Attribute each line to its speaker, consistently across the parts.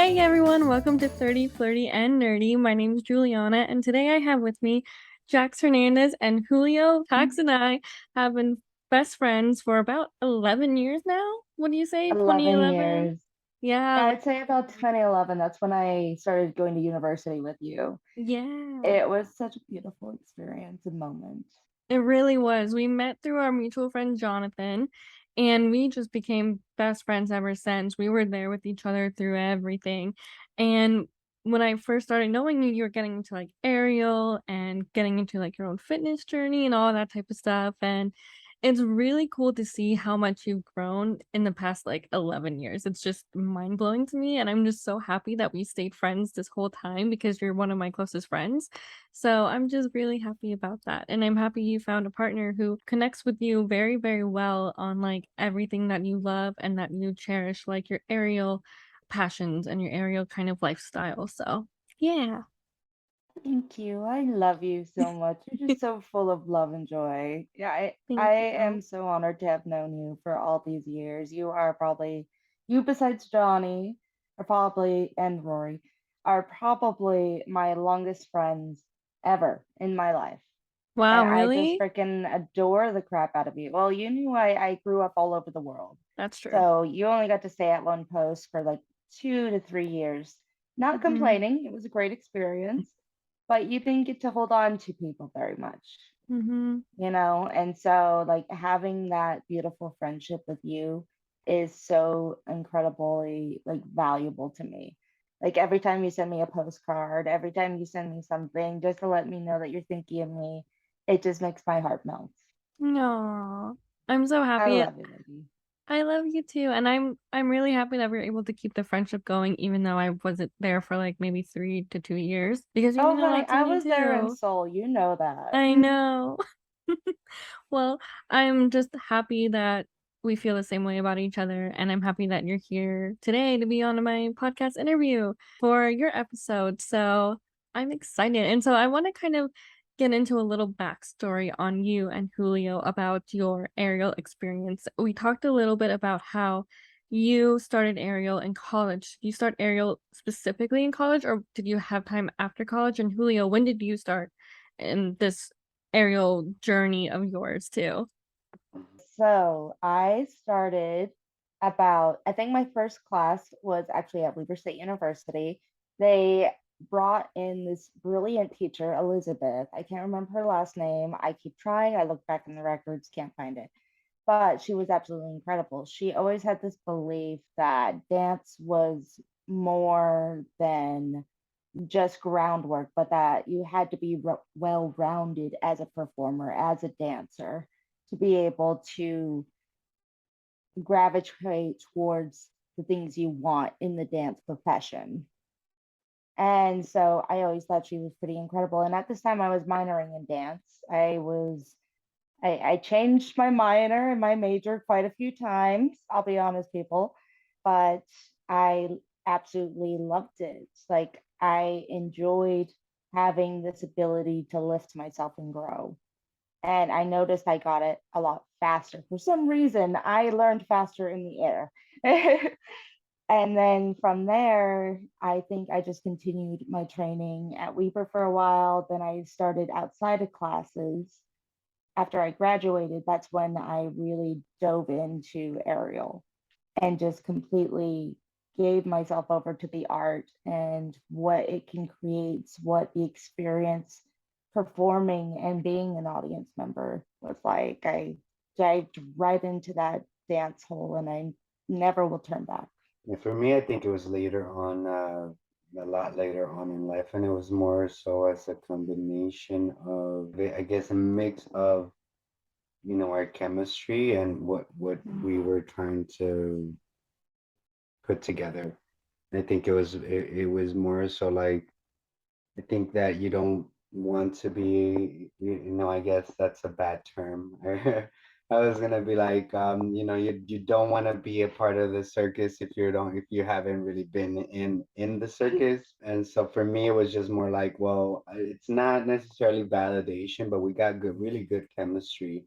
Speaker 1: Hey everyone, welcome to 30, Flirty, and Nerdy. My name is Juliana, and today I have with me Jax Hernandez and Julio. Jax and I have been best friends for about 11 years now. What do you say?
Speaker 2: 11
Speaker 1: 2011?
Speaker 2: years.
Speaker 1: Yeah,
Speaker 2: Yeah, I'd say about 2011. That's when I started going to university with you.
Speaker 1: yeah.
Speaker 2: It was such a beautiful experience and moment.
Speaker 1: It really was. We met through our mutual friend Jonathan, and we just became best friends ever since. We were there with each other through everything. And when I first started knowing you, you were getting into like aerial and getting into like your own fitness journey and all that type of stuff. And it's really cool to see how much you've grown in the past like 11 years. It's just mind blowing to me. And I'm just so happy that we stayed friends this whole time because you're one of my closest friends. So I'm just really happy about that. And I'm happy you found a partner who connects with you very, very well on like everything that you love and that you cherish, like your aerial passions and your aerial kind of lifestyle. So yeah.
Speaker 2: Thank you. I love you so much. You're just so full of love and joy. Yeah, I
Speaker 1: Thank
Speaker 2: am
Speaker 1: you.
Speaker 2: so honored to have known you for all these years. You are probably, you besides Johnny, are probably, and Rory, are probably my longest friends ever in my life. And
Speaker 1: Wow,
Speaker 2: I just
Speaker 1: really?
Speaker 2: freaking adore the crap out of you. Well, you knew I grew up all over the world.
Speaker 1: That's true.
Speaker 2: So you only got to stay at Lone Post for like 2 to 3 years. Not
Speaker 1: Mm-hmm.
Speaker 2: complaining, it was a great experience, but you didn't get to hold on to people very much,
Speaker 1: Mm-hmm.
Speaker 2: And so like having that beautiful friendship with you is so incredibly like valuable to me. Like every time you send me a postcard, every time you send me something just to let me know that you're thinking of me, it just makes my heart melt.
Speaker 1: No. I'm so
Speaker 2: I
Speaker 1: happy.
Speaker 2: love you, lady.
Speaker 1: I love you too. And I'm really happy that we are able to keep the friendship going even though I wasn't there for like maybe 3 to 2 years because you
Speaker 2: Oh
Speaker 1: mean a
Speaker 2: honey,
Speaker 1: lot to
Speaker 2: I
Speaker 1: me
Speaker 2: was there in
Speaker 1: too.
Speaker 2: soul, you know that.
Speaker 1: I know. Well, I'm just happy that we feel the same way about each other, and I'm happy that you're here today to be on my podcast interview for your episode. So I'm excited. And so I want to kind of get into a little backstory on you and Julio about your aerial experience. We talked a little bit about how you started aerial in college. Did you start aerial specifically in college, or did you have time after college? And Julio, when did you start in this aerial journey of yours too?
Speaker 2: So I started about, I think my first class was actually at Weber State University. They brought in this brilliant teacher, Elizabeth. I can't remember her last name. I keep trying. I look back in the records, can't find it. But she was absolutely incredible. She always had this belief that dance was more than just groundwork, but that you had to be well rounded as a performer, as a dancer, to be able to gravitate towards the things you want in the dance profession. And so I always thought she was pretty incredible. And at this time, I was minoring in dance. I changed my minor and my major quite a few times, I'll be honest, people, but I absolutely loved it. Like, I enjoyed having this ability to lift myself and grow. And I noticed I got it a lot faster. For some reason, I learned faster in the air. And then from there, I think I just continued my training at Weber for a while. Then I started outside of classes. After I graduated, that's when I really dove into aerial and just completely gave myself over to the art and what it can create, what the experience performing and being an audience member was like. I dived right into that dance hole and I never will turn back.
Speaker 3: Yeah, for me, I think it was later on, a lot later on in life, and it was more so as a combination of, I guess, a mix of, our chemistry and what we were trying to put together. I think it was more so like I think that you don't want to be, I guess that's a bad term. I was gonna be like, you don't want to be a part of the circus if you haven't really been in the circus. And so for me, it was just more like, well, it's not necessarily validation, but we got really good chemistry,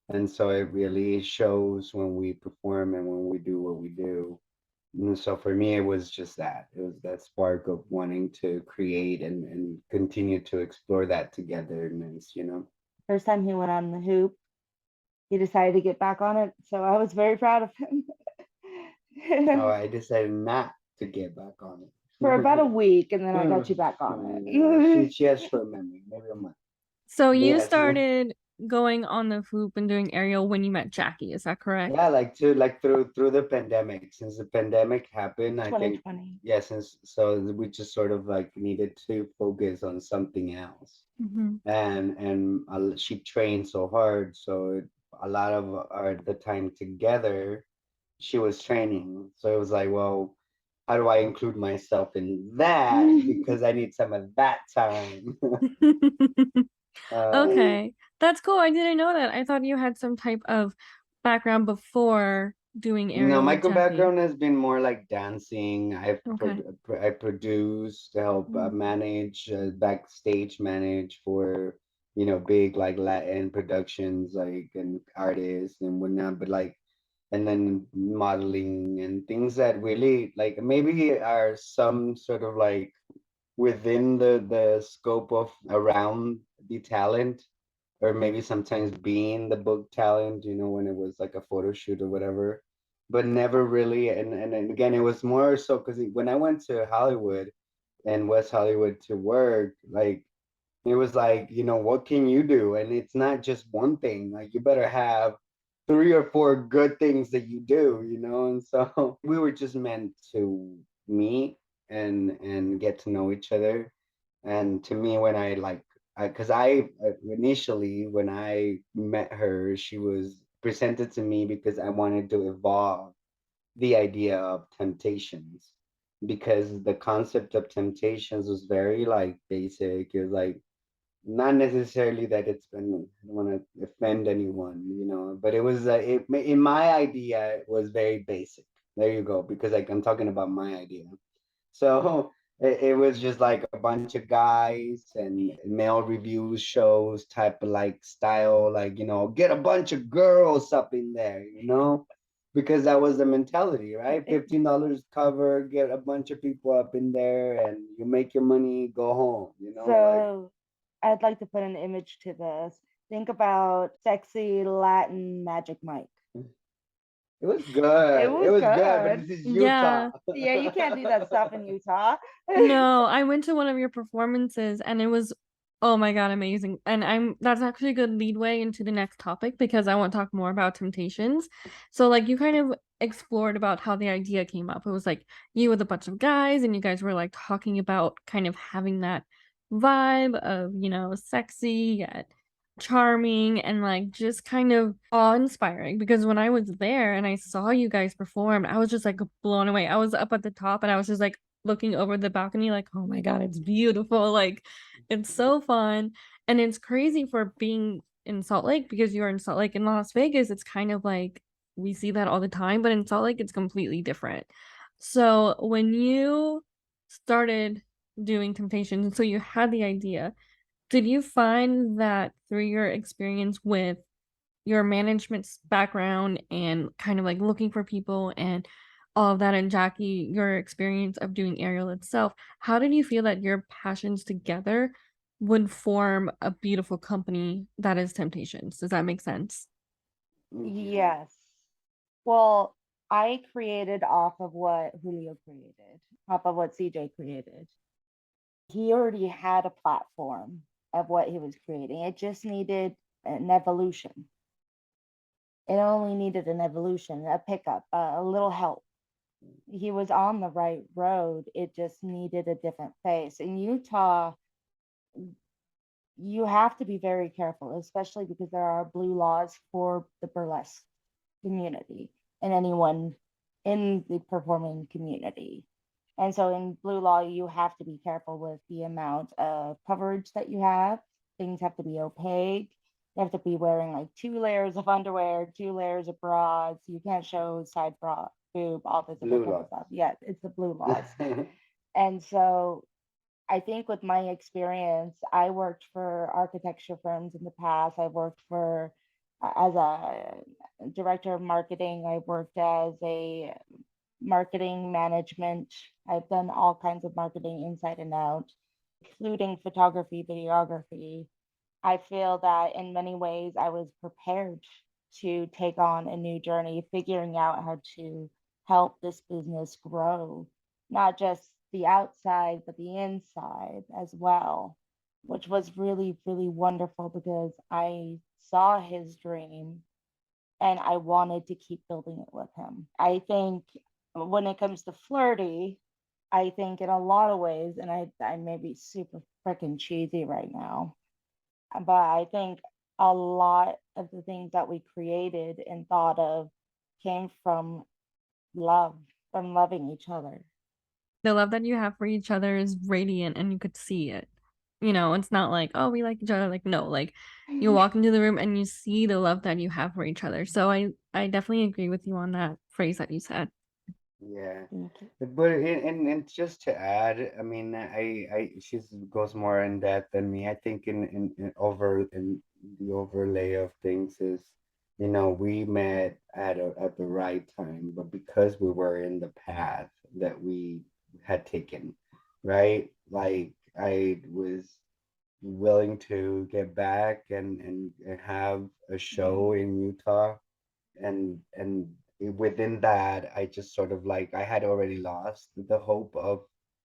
Speaker 3: and so it really shows when we perform and when we do what we do. And so for me, it was just that. It was that spark of wanting to create and continue to explore that togetherness, you know?
Speaker 2: First time he went on the hoop, he decided to get back on it. So I was very proud of him.
Speaker 3: Oh, I decided not to get back on
Speaker 2: For about a
Speaker 3: it.
Speaker 2: week, and then I got you back on
Speaker 3: Yeah,
Speaker 2: it.
Speaker 3: she has short memory, maybe a month.
Speaker 1: So
Speaker 3: But
Speaker 1: you
Speaker 3: yes,
Speaker 1: started going on the hoop and doing aerial when you met Jackie, is that
Speaker 3: yeah,
Speaker 1: correct?
Speaker 3: like through the pandemic. Since the pandemic happened, I think
Speaker 2: 2020.
Speaker 3: yeah, since so we just sort of like needed to focus on something else.
Speaker 1: Hmm.
Speaker 3: And she trained so hard, so a lot of our the time together she was training. So it was like, well, how do I include myself in that? Because I need some of that time. uh,
Speaker 1: Okay, that's cool. I didn't know that. I thought you had some type of background before doing
Speaker 3: no,
Speaker 1: aerial
Speaker 3: my
Speaker 1: with Jackie.
Speaker 3: background has been more like dancing.
Speaker 1: Okay.
Speaker 3: I produce to help
Speaker 1: Mm.
Speaker 3: manage backstage manage for big like Latin productions like and artists and whatnot. But like and then modeling and things that really like maybe are some sort of like within the scope of around the talent or maybe sometimes being the book talent, when it was like a photo shoot or whatever, but never really. And again, it was more so because when I went to Hollywood and West Hollywood to work, like it was like, what can you do? And it's not just one thing. Like you better have three or four good things that you do, And so we were just meant to meet and get to know each other. And to me, when I like, because initially when I met her, she was presented to me because I wanted to evolve the idea of temptations because the concept of temptations was very like basic. It was like not necessarily that it's been I don't want to offend anyone, but it was in my idea it was very basic. There you go, because like I'm talking about my idea. So it was just like a bunch of guys and male reviews shows type of like style, like get a bunch of girls up in there, because that was the mentality, right? $15 cover, get a bunch of people up in there, and you make your money, go home, like.
Speaker 2: So I'd like to put an image to this. Think about sexy Latin Magic Mike.
Speaker 3: It was
Speaker 2: It
Speaker 3: good. It
Speaker 2: was
Speaker 3: was good, but
Speaker 2: good.
Speaker 3: this is Utah.
Speaker 1: Yeah.
Speaker 2: Yeah, you can't do that stuff in Utah.
Speaker 1: No, I went to one of your performances and it was, oh my God, amazing. And that's actually a good leadway into the next topic because I want to talk more about Temptations. So like you kind of explored about how the idea came up. It was like you with a bunch of guys and you guys were like talking about kind of having that vibe of, sexy yet charming and like just kind of awe-inspiring because when I was there and I saw you guys perform, I was just like blown away. I was up at the top and I was just like looking over the balcony like, oh my God, it's beautiful. Like it's so fun. And it's crazy for being in Salt Lake because you're in Salt Lake. In Las Vegas, it's kind of like we see that all the time, but in Salt Lake, it's completely different. So when you started doing Temptations, so you had the idea, did you find that through your experience with your management's background and kind of like looking for people and all of that, and Jackie, your experience of doing aerial itself, how did you feel that your passions together would form a beautiful company that is Temptations? Does that make sense?
Speaker 3: Yeah.
Speaker 2: Yes. Well, I created off of what Julio created, off of what CJ created. He already had a platform of what he was creating. It just needed an evolution. It only needed an evolution, a pickup, a little help. He was on the right road. It just needed a different face. In Utah, you have to be very careful, especially because there are blue laws for the burlesque community and anyone in the performing community. And so in blue law, you have to be careful with the amount of coverage that you have. Things have to be opaque. You have to be wearing like 2 layers of underwear, 2 layers of bras. You can't show side bra, boob, all this different
Speaker 3: Blue
Speaker 2: kind of
Speaker 3: laws.
Speaker 2: stuff. Yeah, it's the blue laws. And so I think with my experience, I worked for architecture firms in the past. I worked as a director of marketing. I worked as a marketing management. I've done all kinds of marketing inside and out, including photography, videography. I feel that in many ways I was prepared to take on a new journey, figuring out how to help this business grow, not just the outside, but the inside as well, which was really, really wonderful because I saw his dream and I wanted to keep building it with him. I think when it comes to flirty, I think in a lot of ways, and I may be super freaking cheesy right now, but I think a lot of the things that we created and thought of came from love, from loving each other.
Speaker 1: The love that you have for each other is radiant and you could see it. You know, it's not like, oh, we like each other. Like, no, like you walk into the room and you see the love that you have for each other. So I definitely agree with you on that phrase that you said.
Speaker 3: Yeah.
Speaker 2: Thank you.
Speaker 3: But and just to add, I mean, she goes more in depth than me. I think in the overlay of things is, we met at the right time, but because we were in the path that we had taken, right? Like I was willing to get back and have a show in Utah, and within that I just sort of like I had already lost the hope of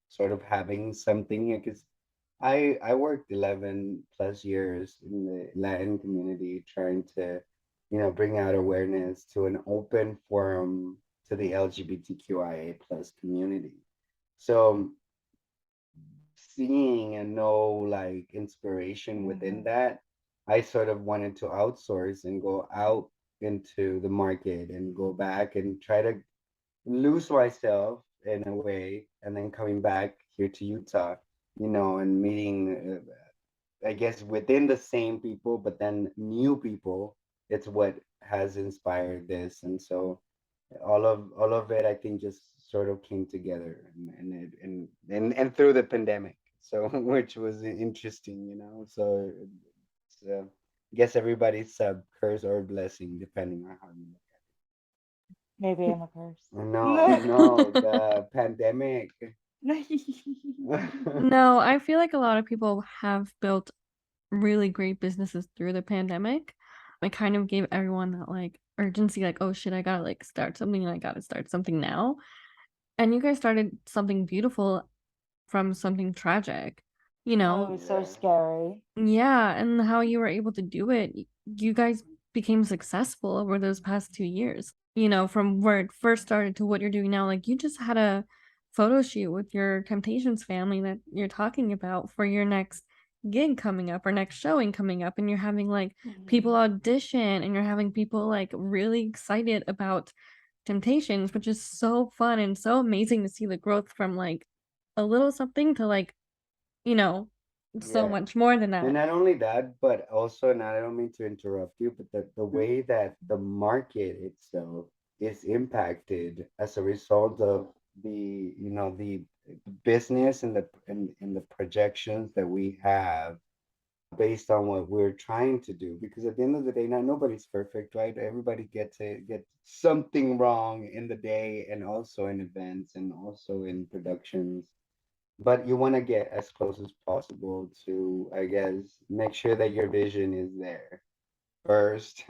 Speaker 3: sort of having something, because I worked 11 plus years in the Latin community trying to bring out awareness to an open forum to the LGBTQIA plus community. So seeing and no like inspiration within
Speaker 2: Mhm.
Speaker 3: that, I sort of wanted to outsource and go out into the market and go back and try to lose myself in a way, and then coming back here to Utah, and meeting, I guess, within the same people, but then new people. It's what has inspired this, and so all of it I think just sort of came together, and through the pandemic, so which was interesting, so it's, I guess everybody's curse or blessing depending on how you
Speaker 2: Maybe I'm a
Speaker 3: look.
Speaker 2: curse.
Speaker 3: No, the pandemic.
Speaker 1: No, I feel like a lot of people have built really great businesses through the pandemic. It kind of gave everyone that like urgency, like, oh shit, I gotta like start something and I gotta start something now. And you guys started something beautiful from something tragic, you
Speaker 2: Oh, it
Speaker 1: know?
Speaker 2: was so
Speaker 3: Yeah,
Speaker 2: scary.
Speaker 1: Yeah, and how you were able to do it. You guys became successful over those past 2 years. You know, from where it first started to what you're doing now. Like you just had a photo shoot with your Temptations family that you're talking about for your next gig coming up or next showing coming up, and you're having like people
Speaker 2: Mhm.
Speaker 1: audition and you're having people like really excited about Temptations, which is so fun and so amazing to see the growth from like a little something to like, you know, so
Speaker 3: yeah.
Speaker 1: much more than
Speaker 3: And
Speaker 1: that.
Speaker 3: not only that, but also, and I don't mean to interrupt you, but the way that the market itself is impacted as a result of the business and the projections that we have based on what we're trying to do. Because at the end of the day, not nobody's perfect, right? Everybody gets it, get something wrong in the day, and also in events, and also in productions, but you want to get as close as possible to, I guess, make sure that your vision is there first,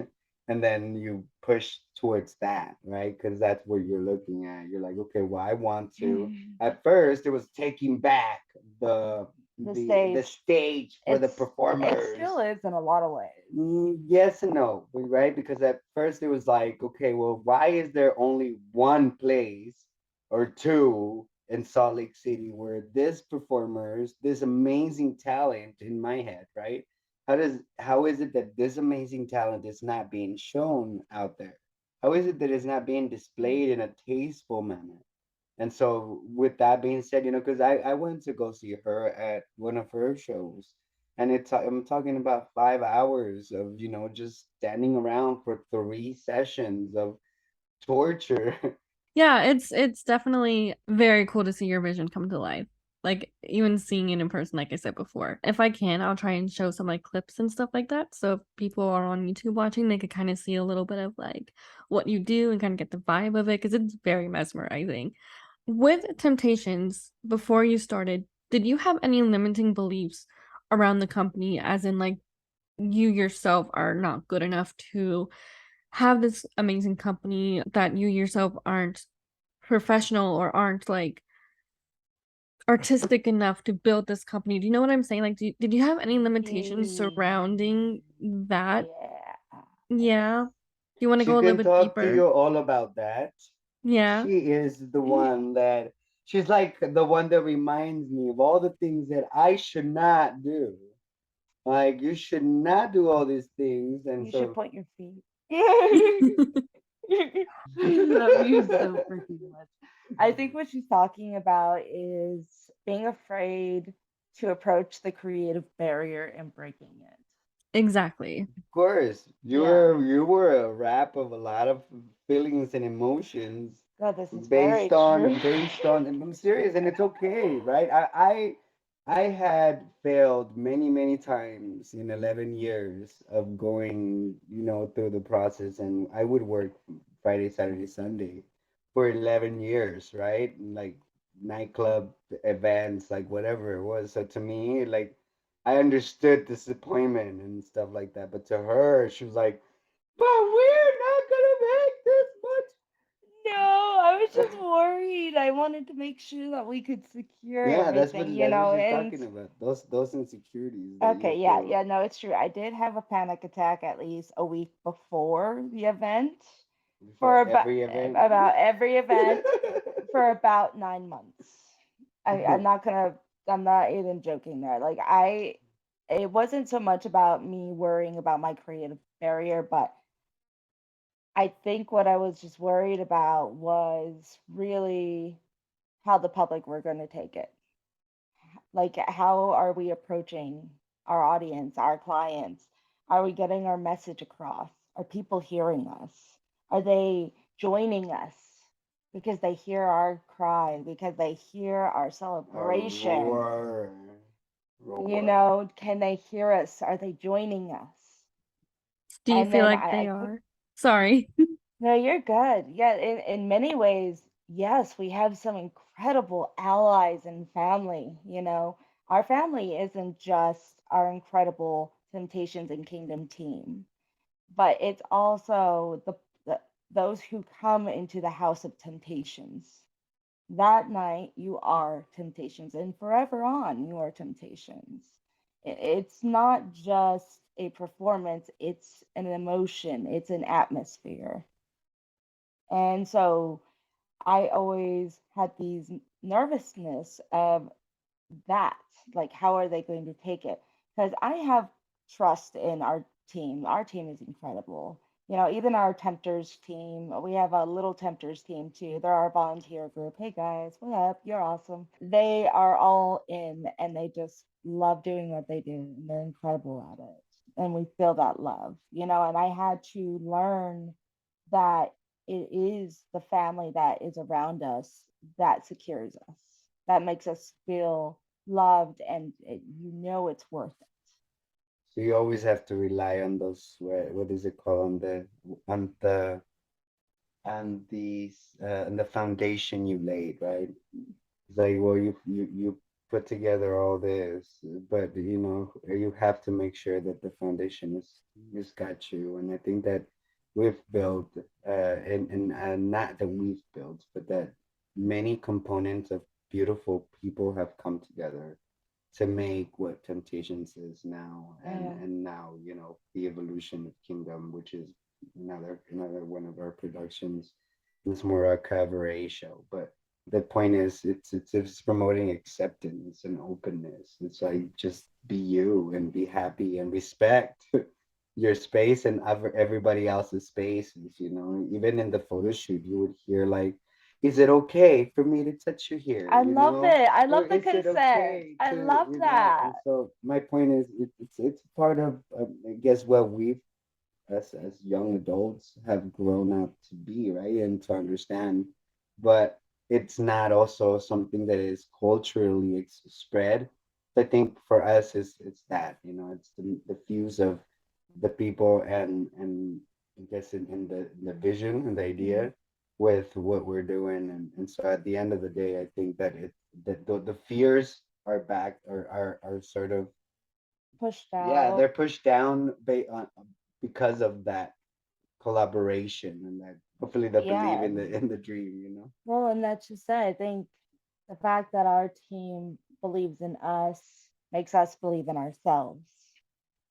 Speaker 3: and then you push towards that, right? Because that's what you're looking at. You're like, okay, well, I want to. At first, it was taking back the
Speaker 2: The
Speaker 3: the
Speaker 2: stage.
Speaker 3: stage for the
Speaker 2: It still
Speaker 3: performers.
Speaker 2: is in a lot of ways.
Speaker 3: Yes and no, right? Because at first it was like, okay, well, why is there only one place or two in Salt Lake City where this performers, this amazing talent in my head, right? How is it that this amazing talent is not being shown out there? How is it that it's not being displayed in a tasteful manner? And so, with that being said, because I went to go see her at one of her shows, and I'm talking about 5 hours of, just standing around for 3 sessions of torture.
Speaker 1: Yeah, it's definitely very cool to see your vision come to life. like even seeing it in person, like I said before. If I can, I'll try and show some like clips and stuff like that. So if people are on YouTube watching, they could kind of see a little bit of like what you do and kind of get the vibe of it because it's very mesmerizing. With Temptations, before you started, did you have any limiting beliefs around the company, as in like you yourself are not good enough to have this amazing company, that you yourself aren't professional or aren't like artistic enough to build this company? Do you know what I'm saying? Like, did you have any limitations surrounding that?
Speaker 2: Yeah.
Speaker 1: Yeah. Do you want to
Speaker 3: She
Speaker 1: go a little
Speaker 3: can
Speaker 1: bit
Speaker 3: talk to
Speaker 1: deeper?
Speaker 3: you all about that.
Speaker 1: Yeah.
Speaker 3: She is the one that she's like the one that reminds me of all the things that I should not do. Like you should not do all these things, and
Speaker 2: You should
Speaker 3: so
Speaker 2: point your feet. I love you so freaking much. I think what she's talking about is being afraid to approach the creative barrier and breaking it.
Speaker 1: Exactly.
Speaker 3: of course,
Speaker 2: Yeah.
Speaker 3: you were a wrap of a lot of feelings and emotions
Speaker 2: God, this is very true.
Speaker 3: based on, and I'm serious, and it's okay, right? I had failed many times in 11 years of going, through the process, and I would work Friday, Saturday, Sunday for 11 years, right? Like nightclub events, like whatever it was. So to me, like I understood disappointment and stuff like that, but to her, she was like, "But we're not gonna make this much."
Speaker 2: No, I was just worried. I wanted to make sure that we could secure
Speaker 3: Yeah,
Speaker 2: everything,
Speaker 3: that's what she's
Speaker 2: and
Speaker 3: talking about. Those insecurities that you
Speaker 2: okay, yeah,
Speaker 3: feel
Speaker 2: yeah, no, it's true. I did have a panic attack at least a week before the event
Speaker 3: before
Speaker 2: for
Speaker 3: every event.
Speaker 2: about every event for about 9 months. I'm not gonna, I'm not even joking there. Like it wasn't so much about me worrying about my creative barrier, but I think what I was just worried about was really how the public were going to take it. Like, how are we approaching our audience, our clients? Are we getting our message across? Are people hearing us? Are they joining us because they hear our cry, because they hear our
Speaker 3: A
Speaker 2: celebration?
Speaker 3: roar,
Speaker 2: You
Speaker 3: roar.
Speaker 2: know, can they hear us? Are they joining us?
Speaker 1: Do you
Speaker 2: And
Speaker 1: feel
Speaker 2: then
Speaker 1: like they
Speaker 2: I could,
Speaker 1: are? Sorry.
Speaker 2: no, you're good. Yeah, in many ways, yes, we have some incredible allies and family. Our family isn't just our incredible Temptations and Kingdom team, but it's also the those who come into the house of Temptations. That night, you are Temptations, and forever on, you are Temptations. It's not just a performance, it's an emotion, it's an atmosphere. And so I always had these nervousness of that. Like, how are they going to take it? Because I have trust in our team. Our team is incredible. Even our Tempters team, we have a little Tempters team too. They're our volunteer group. Hey guys, what up? You're awesome. They are all in and they just love doing what they do and they're incredible at it. And we feel that love. And I had to learn that it is the family that is around us that secures us, that makes us feel loved, and it's worth it.
Speaker 3: So you always have to rely on those, what is it called, on the and the foundation you laid, right? It's like, well, you put together all this, but you have to make sure that the foundation is got you. And I think that we've built, and not that we've built, but that many components of beautiful people have come together to make what Temptations is now, and
Speaker 2: Yeah.
Speaker 3: now the evolution of Kingdom, which is another one of our productions. It's more a cabaret show, but the point is, it's promoting acceptance and openness. It's like just be you and be happy and respect your space and everybody else's spaces. Even in the photo shoot, you would hear like, "Is it okay for me to touch you here?"
Speaker 2: I love it. I
Speaker 3: Or
Speaker 2: love the
Speaker 3: is it
Speaker 2: consent.
Speaker 3: okay
Speaker 2: I
Speaker 3: to,
Speaker 2: love that.
Speaker 3: and so my point is, it's part of, I guess, what we've, as young adults, have grown up to be, right, and to understand. But it's not also something that is culturally spread. I think for us, it's that, it's the fuse of the people and I guess in the vision and the
Speaker 2: Mhm.
Speaker 3: idea with what we're doing, and so at the end of the day, I think that the fears are back, or are sort of,
Speaker 2: Pushed
Speaker 3: yeah,
Speaker 2: out.
Speaker 3: they're pushed down because of that collaboration, and that hopefully they believe
Speaker 2: Yeah.
Speaker 3: in the dream.
Speaker 2: Well, and that's just it. I think the fact that our team believes in us makes us believe in ourselves.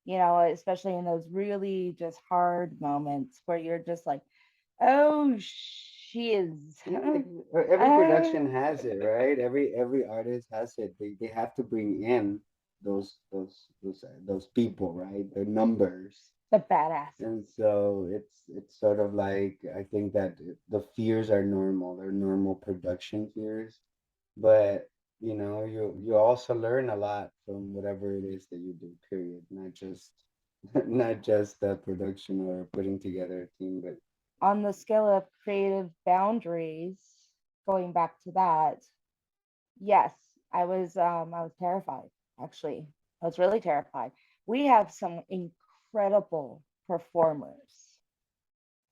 Speaker 2: Especially in those really just hard moments where you're just like, oh, she is.
Speaker 3: Yeah, every production has it, right? Every artist has it. They have to bring in those people, right? Their numbers.
Speaker 2: The badasses.
Speaker 3: And so it's sort of like, I think that the fears are normal. They're normal production fears, but you also learn a lot from whatever it is that you do. Period. Not just not just the production or putting together a team, but
Speaker 2: On the scale of creative boundaries, going back to that, yes, I was terrified, actually. I was really terrified. We have some incredible performers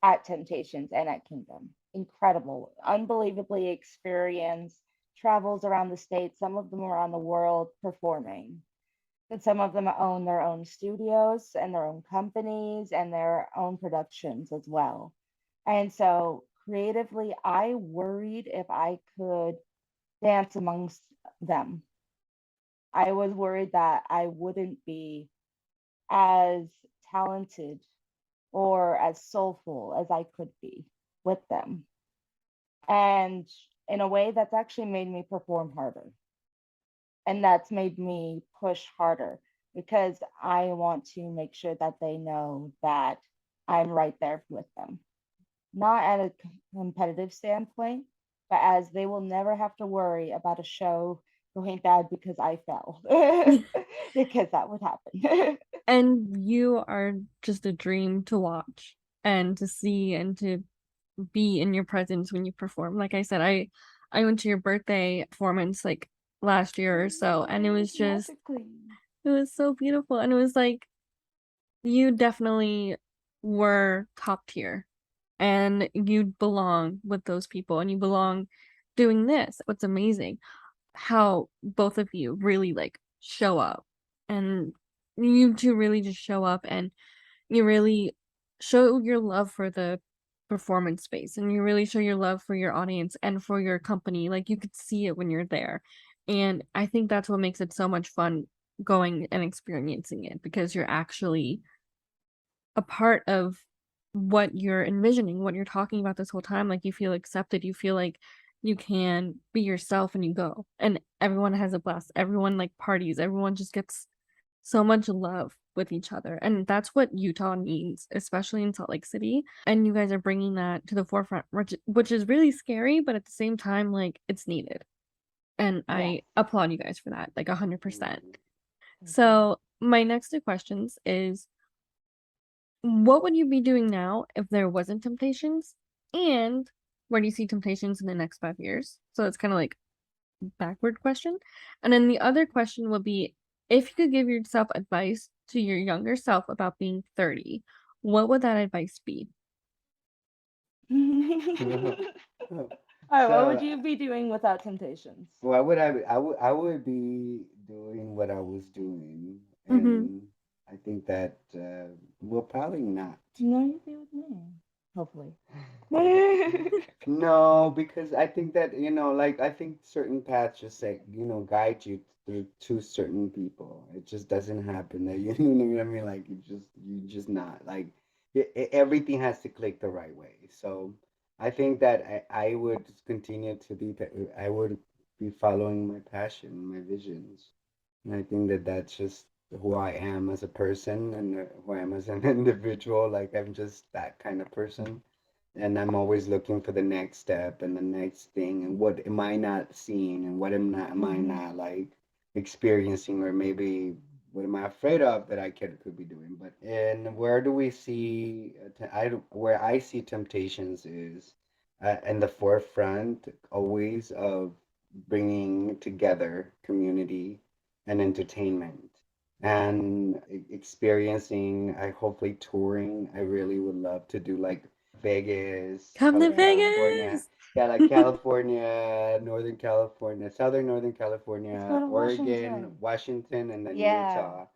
Speaker 2: at Temptations and at Kingdom. Incredible, unbelievably experienced, travels around the state, some of them around the world performing. And some of them own their own studios and their own companies and their own productions as well. And so creatively, I worried if I could dance amongst them. I was worried that I wouldn't be as talented or as soulful as I could be with them. And in a way, that's actually made me perform harder. And that's made me push harder because I want to make sure that they know that I'm right there with them. Not at a competitive standpoint, but as they will never have to worry about a show going bad because I fell, because that would happen.
Speaker 1: And you are just a dream to watch and to see and to be in your presence when you perform. Like I said, I went to your birthday performance like last year or so, and
Speaker 2: Magically.
Speaker 1: it was so beautiful, and it was like you definitely were top tier, and you belong with those people, and you belong doing this. What's amazing, how both of you really like show up, and you two really just show up, and you really show your love for the performance space, and you really show your love for your audience and for your company. Like you could see it when you're there. And I think that's what makes it so much fun going and experiencing it, because you're actually a part of what you're envisioning, what you're talking about this whole time. Like you feel accepted, you feel like you can be yourself, and you go. And everyone has a blast. Everyone like parties. Everyone just gets so much love with each other. And that's what Utah needs, especially in Salt Lake City. And you guys are bringing that to the forefront, which is really scary, but at the same time, like it's needed. And
Speaker 2: Yes.
Speaker 1: I applaud you guys for that, like 100%.
Speaker 3: Mhm.
Speaker 2: Thank you.
Speaker 1: So, my next two questions is, what would you be doing now if there wasn't Temptations? And where do you see Temptations in the next 5 years? So it's kind of like backward question. And then the other question would be, if you could give yourself advice to your younger self about being 30, what would that advice be?
Speaker 2: All right, what would
Speaker 3: So
Speaker 2: you be doing without Temptations?
Speaker 3: what would I would be doing what I was doing,
Speaker 1: Mm-hmm.
Speaker 3: and I think that well, probably not.
Speaker 2: No, you'd be with me. Hopefully.
Speaker 3: No, because I think that, like, I think certain paths just like, guide you through to certain people. It just doesn't happen that, you know what I mean? Like, you just not like everything has to click the right way. So I think that I would just continue to I would be following my passion, my visions. And I think that that's just who I am as a person, and who I am as an individual. Like, I'm just that kind of person, and I'm always looking for the next step and the next thing, and what am I not seeing, and what am I
Speaker 2: Mhm.
Speaker 3: not like experiencing, or maybe what am I afraid of that I could be doing. But and where do we see where I see Temptations is, in the forefront always of bringing together community and entertainment and experiencing. I hopefully touring. I really would love to do like Vegas,
Speaker 1: Come to
Speaker 3: Southern
Speaker 2: Yeah.
Speaker 3: California.
Speaker 1: Vegas.
Speaker 3: Yeah, like California, Northern California, Southern Northern
Speaker 2: Let's go
Speaker 3: California,
Speaker 2: to
Speaker 3: Oregon,
Speaker 2: Washington.
Speaker 3: Washington, and then
Speaker 2: Yeah.
Speaker 3: Utah.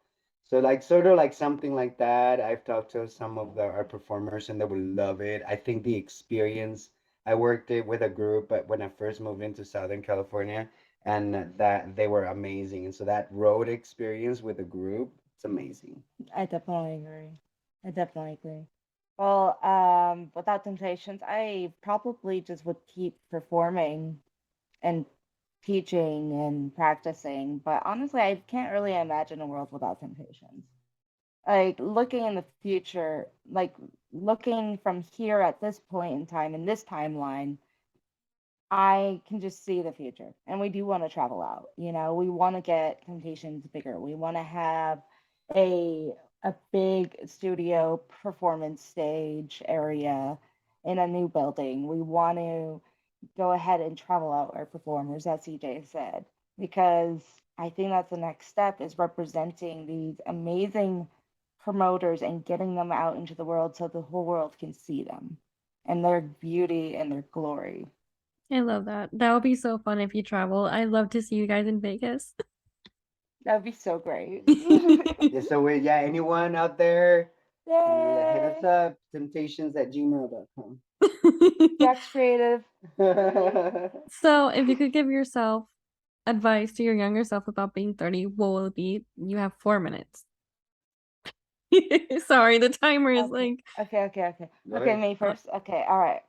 Speaker 3: So like sort of like something like that. I've talked to some of our performers and they would love it. I think the experience, I worked it with a group, but when I first moved into Southern California, and that they were amazing. And so that road experience with a group, it's amazing.
Speaker 2: I definitely agree. I definitely agree. Well, without Temptations, I probably just would keep performing and teaching and practicing. But honestly, I can't really imagine a world without Temptations. Like looking in the future, like looking from here at this point in time in this timeline, I can just see the future. And we do want to travel out. You know, we want to get Temptations bigger. We want to have a a big studio performance stage area in a new building. We want to go ahead and travel out our performers, as CJ said, because I think that's the next step is representing these amazing promoters and getting them out into the world so the whole world can see them and their beauty and their glory.
Speaker 1: I love that. That would be so fun if you travel. I'd love to see you guys in Vegas.
Speaker 2: That would be so great.
Speaker 3: Yeah, so yeah, anyone out there, hit us
Speaker 2: Yay!
Speaker 3: up, temptations@gmail.com.
Speaker 2: Jax Creative.
Speaker 1: So, if you could give yourself advice to your younger self about being 30, what will it be? You have 4 minutes. Sorry, the timer is
Speaker 2: Okay,
Speaker 1: like,
Speaker 2: okay.
Speaker 3: Go
Speaker 2: Okay,
Speaker 3: ahead.
Speaker 2: me
Speaker 1: uh,
Speaker 2: first. Okay, all right.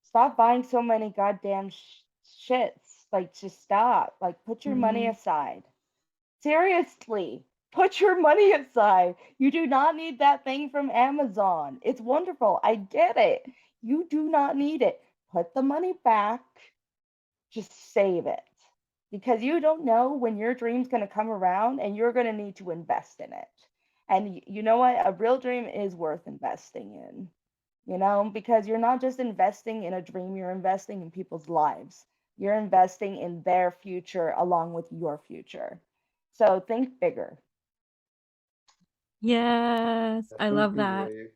Speaker 2: Stop buying so many goddamn shits. Like, just stop. Like, put your money
Speaker 1: mhm.
Speaker 2: aside. Seriously, put your money aside. You do not need that thing from Amazon. It's wonderful. I get it. You do not need it. Put the money back. Just save it. Because you don't know when your dream's going to come around and you're going to need to invest in it. And you know what? A real dream is worth investing in, because you're not just investing in a dream, you're investing in people's lives. You're investing in their future along with your future. So think bigger.
Speaker 1: Yes, I
Speaker 3: Definitely
Speaker 1: love that.
Speaker 3: brave.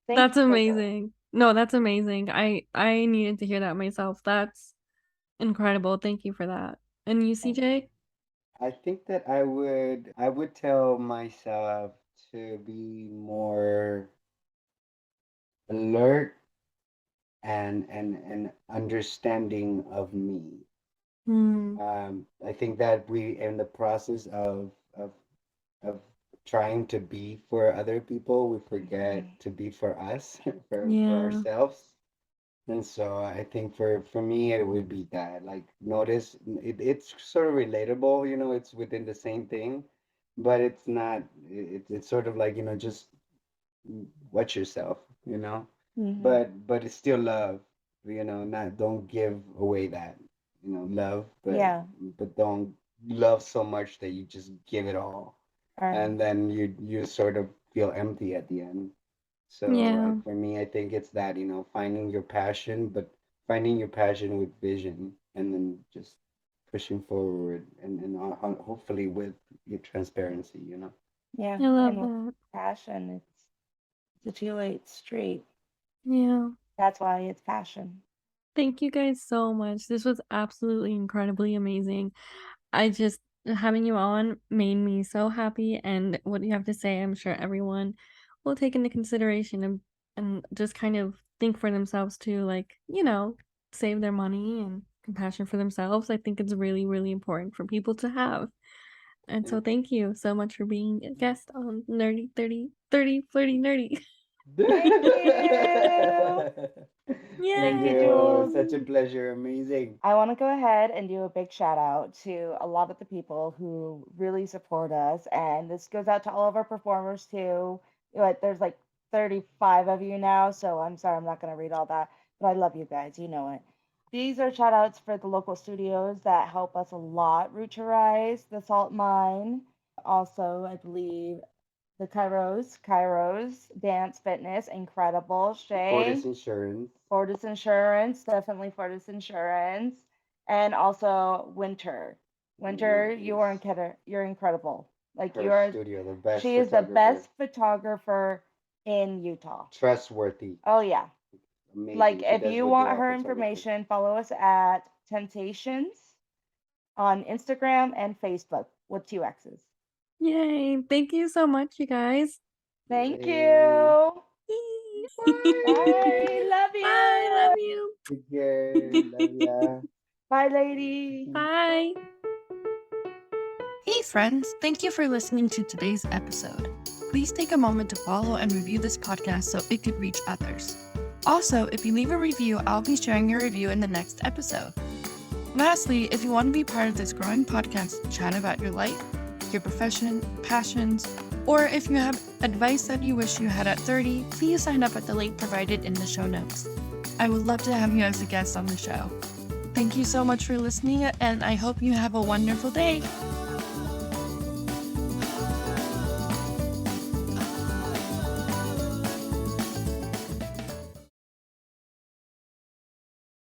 Speaker 2: Think
Speaker 1: That's
Speaker 2: bigger.
Speaker 1: amazing. No, that's amazing. I needed to hear that myself. That's incredible. Thank you for that. And you,
Speaker 2: Thank
Speaker 1: CJ?
Speaker 3: I think that I would tell myself to be more alert and understanding of me.
Speaker 1: Hmm.
Speaker 3: I think that we in the process of trying to be for other people, we forget
Speaker 2: you.
Speaker 3: to be for us, for
Speaker 1: Yeah.
Speaker 3: ourselves. And so I think for me it would be that like notice it's sort of relatable, it's within the same thing, but it's not it's sort of like, just watch yourself, you know.
Speaker 2: Mm-hmm.
Speaker 3: But it's still love, not don't give away that, love,
Speaker 2: Yeah.
Speaker 3: but don't love so much that you just give it all.
Speaker 2: Right.
Speaker 3: And then you sort of feel empty at the end. So
Speaker 1: Yeah.
Speaker 3: for me, I think it's that, finding your passion, but finding your passion with vision and then just pushing forward and hopefully with your transparency,
Speaker 2: Yeah.
Speaker 1: I love
Speaker 2: And with
Speaker 1: that.
Speaker 2: passion, it's a two-way street.
Speaker 1: Yeah.
Speaker 2: That's why it's passion.
Speaker 1: Thank you guys so much. This was absolutely incredibly amazing. I just having you on made me so happy, and what you have to say, I'm sure everyone will take into consideration and just kind of think for themselves too, like, save their money and compassion for themselves. I think it's really, really important for people to have. And
Speaker 3: Yeah.
Speaker 1: so thank you so much for being a guest on Nerdy 30 Flirty Nerdy.
Speaker 2: Thank you.
Speaker 3: Thank
Speaker 2: Thank you,
Speaker 3: you.
Speaker 1: Yay!
Speaker 2: Jules.
Speaker 3: Such a pleasure. Amazing.
Speaker 2: I want to go ahead and do a big shout out to a lot of the people who really support us. And this goes out to all of our performers too. There's like 35 of you now. So I'm sorry, I'm not going to read all that. But I love you guys. You know it. These are shout outs for the local studios that help us a lot. Root to Rise, the Salt Mine. Also, I believe the Kairos Dance Fitness, incredible.
Speaker 3: Fortis
Speaker 2: Shay,
Speaker 3: Insurance.
Speaker 2: Fortis Insurance, definitely Fortis Insurance, and also Winter. Winter,
Speaker 3: Yes.
Speaker 2: you're incredible. Like
Speaker 3: Her
Speaker 2: you're,
Speaker 3: studio, the best
Speaker 2: she is the
Speaker 3: photographer.
Speaker 2: best photographer in Utah.
Speaker 3: Trustworthy.
Speaker 2: Oh yeah. Like
Speaker 3: Amazing. She
Speaker 2: if
Speaker 3: does
Speaker 2: you
Speaker 3: really
Speaker 2: want
Speaker 3: well
Speaker 2: her
Speaker 3: photography.
Speaker 2: information, follow us at Temptaxxions on Instagram and Facebook with 2 X's.
Speaker 1: Yay. Thank you so much, you guys.
Speaker 2: Thank
Speaker 3: Yay.
Speaker 2: you.
Speaker 3: Bye.
Speaker 2: Bye. Love
Speaker 1: Bye. Love
Speaker 2: you.
Speaker 1: you.
Speaker 3: Take care. Love ya.
Speaker 2: Bye, lady.
Speaker 1: Bye. Hey, friends. Thank you for listening to today's episode. Please take a moment to follow and review this podcast so it could reach others. Also, if you leave a review, I'll be sharing your review in the next episode. Lastly, if you want to be part of this growing podcast to chat about your life, your profession, passions, or if you have advice that you wish you had at 30, please sign up at the link provided in the show notes. I would love to have you as a guest on the show. Thank you so much for listening, and I hope you have a wonderful day.